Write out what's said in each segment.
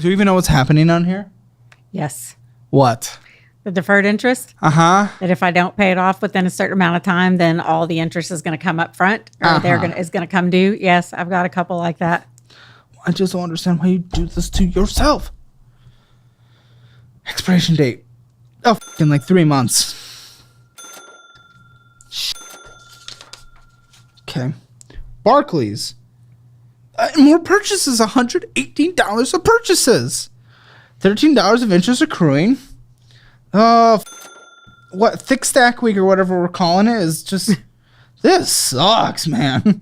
Do you even know what's happening on here? Yes. What? The deferred interest. Uh-huh. That if I don't pay it off within a certain amount of time, then all the interest is going to come up front, or is going to come due. Yes, I've got a couple like that. I just don't understand why you do this to yourself. Expiration date. Oh, in like 3 months. Okay. Barclays. More purchases. $118 of purchases. $13 of interest accruing. What thick stack week or whatever we're calling it is just this sucks, man.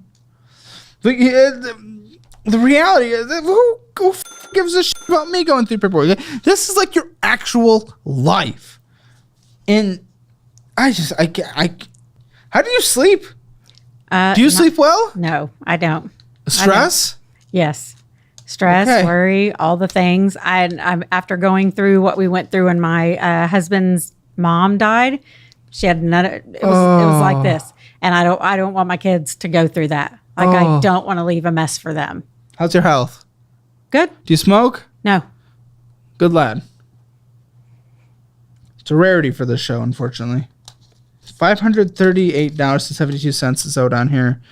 But the reality is that who gives a shit about me going through paperwork? This is like your actual life. And I how do you sleep? Do you sleep well? No, I don't. Stress? Yes. Stress, worry, all the things. I'm after going through what we went through when my husband's mom died. She had none of it. It was like this, and I don't want my kids to go through that. Like I don't want to leave a mess for them. How's your health? Good. Do you smoke? No. Good lad. It's a rarity for this show, unfortunately. $538.72 is out on here.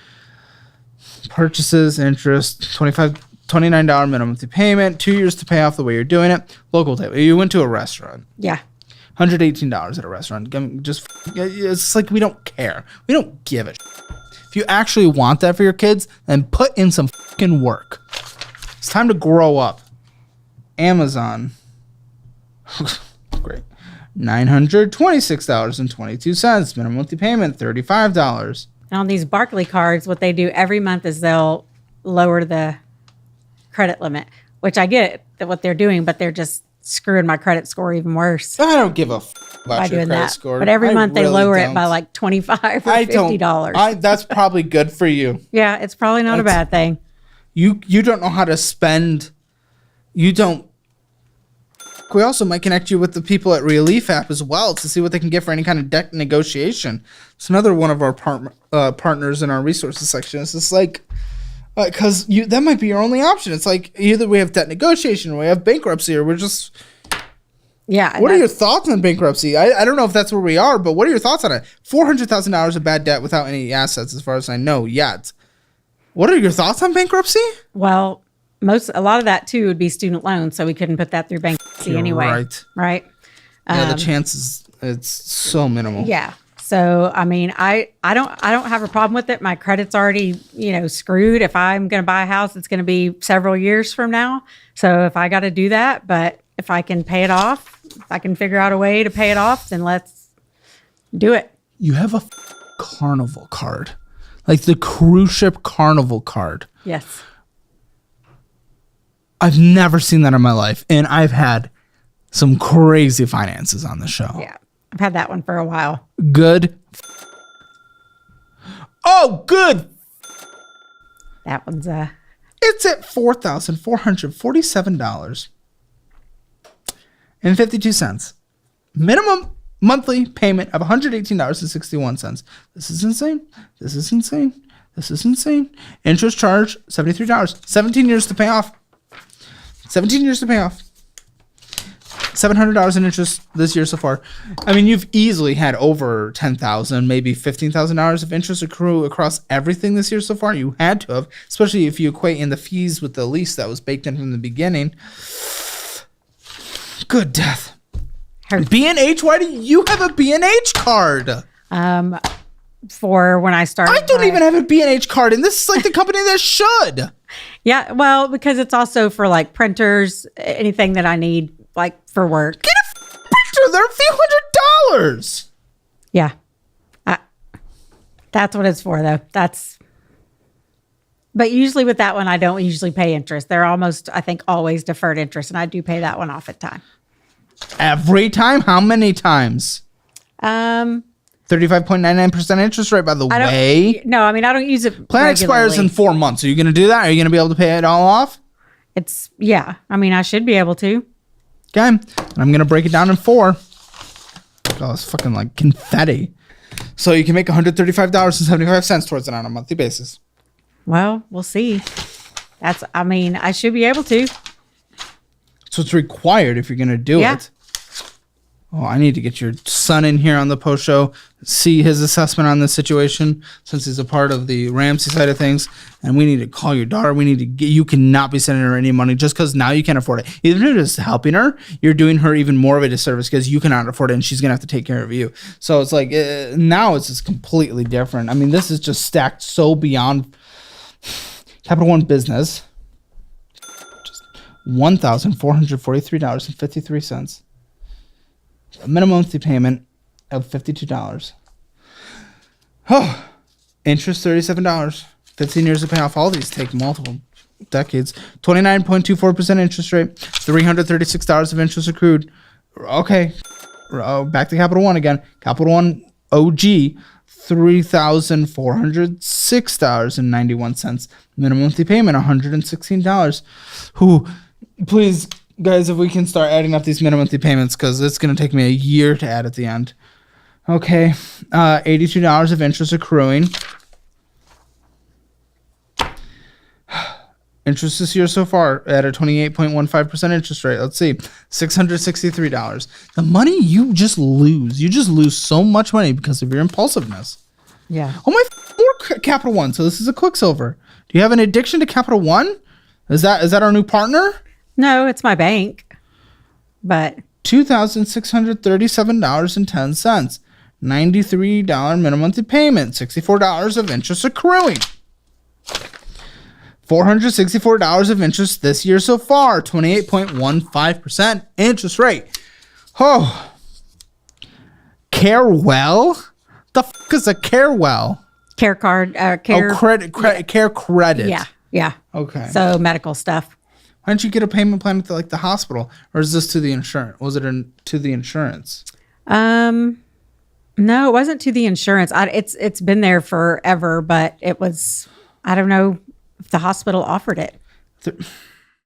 Purchases, interest, $29 minimum monthly payment, 2 years to pay off the way you're doing it. Local table. You went to a restaurant. Yeah. $118 at a restaurant. It's like we don't care. We don't give a shit. If you actually want that for your kids, then put in some fucking work. It's time to grow up. Amazon. Great. $926.22. Minimum monthly payment, $35. And on these Barclay cards, what they do every month is they'll lower the credit limit, which I get what they're doing, but they're just screwing my credit score even worse. I don't give a about your credit score. But every month they lower it by like $25 or $50. That's probably good for you. Yeah, it's probably not a bad thing. You don't know how to spend. You don't. We also might connect you with the people at Relief app as well to see what they can get for any kind of debt negotiation. It's another one of our partners in our resources section. It's just like, because that might be your only option. It's like either we have debt negotiation or we have bankruptcy or we're just. Yeah. What are your thoughts on bankruptcy? I don't know if that's where we are, but what are your thoughts on it? $400,000 of bad debt without any assets, as far as I know yet. What are your thoughts on bankruptcy? Well, a lot of that too would be student loans, so we couldn't put that through bankruptcy anyway. Right. Yeah, the chances it's so minimal. Yeah. So I mean, I don't have a problem with it. My credit's already screwed. If I'm going to buy a house, it's going to be several years from now. So if I got to do that, but if I can pay it off, if I can figure out a way to pay it off, then let's do it. You have a Carnival card, like the cruise ship Carnival card. Yes. I've never seen that in my life, and I've had some crazy finances on the show. Yeah, I've had that one for a while. Good. Oh, good. That one's It's at $4,447.52. Minimum monthly payment of $118.61. This is insane. This is insane. This is insane. Interest charge $73. 17 years to pay off. 17 years to pay off. $700 in interest this year so far. I mean, you've easily had over $10,000, maybe $15,000 of interest accrue across everything this year so far. You had to have, especially if you equate in the fees with the lease that was baked in from the beginning. Good death. B&H, why do you have a B&H card? For when I started. I don't even have a B&H card, and this is like the company that should. Yeah, well, because it's also for like printers, anything that I need like for work. Get a printer. They're a few $100. Yeah. That's what it's for, though. But usually with that one, I don't usually pay interest. They're almost, I think, always deferred interest, and I do pay that one off at time. Every time? How many times? 35.99% interest rate, by the way. No, I mean, I don't use it Plan regularly. expires in 4 months. Are you going to do that? Are you going to be able to pay it all off? Yeah. I mean, I should be able to. Okay. And I'm going to break it down in 4. Oh, it's fucking like confetti. So you can make $135.75 towards it on a monthly basis. Well, we'll see. I should be able to. So it's required if you're going to do it. Oh, I need to get your son in here on the post show, see his assessment on this situation since he's a part of the Ramsey side of things. And we need to call your daughter. We need to get, you cannot be sending her any money just because now you can't afford it. Even if you're just helping her, you're doing her even more of a disservice because you cannot afford it and she's going to have to take care of you. So it's like now it's just completely different. I mean, this is just stacked so beyond Capital One business. Just $1,443.53. A minimum monthly payment of $52. Oh, interest $37. 15 years to pay off. All these take multiple decades. 29.24% interest rate. $336 of interest accrued. Okay. Back to Capital One again. Capital One OG. $3,406.91. Minimum monthly payment $116. Who, please, guys, if we can start adding up these minimum monthly payments, because it's going to take me a year to add at the end. Okay, $82 of interest accruing. Interest this year so far at a 28.15% interest rate. Let's see, $663. The money you just lose. You just lose so much money because of your impulsiveness. Yeah. Oh my, more Capital One. So this is a Quicksilver. Do you have an addiction to Capital One? Is that our new partner? No, it's my bank. But $2,637.10. $93 minimum monthly payment. $64 of interest accruing. $464 of interest this year so far. 28.15% interest rate. Oh. Carewell? The fuck is a Carewell? Care card. Care credit. Yeah. Yeah. Okay. So medical stuff. Why don't you get a payment plan with like the hospital, or is this to the insurance? Was it to the insurance? No, it wasn't to the insurance. It's been there forever, but it was. I don't know if the hospital offered it.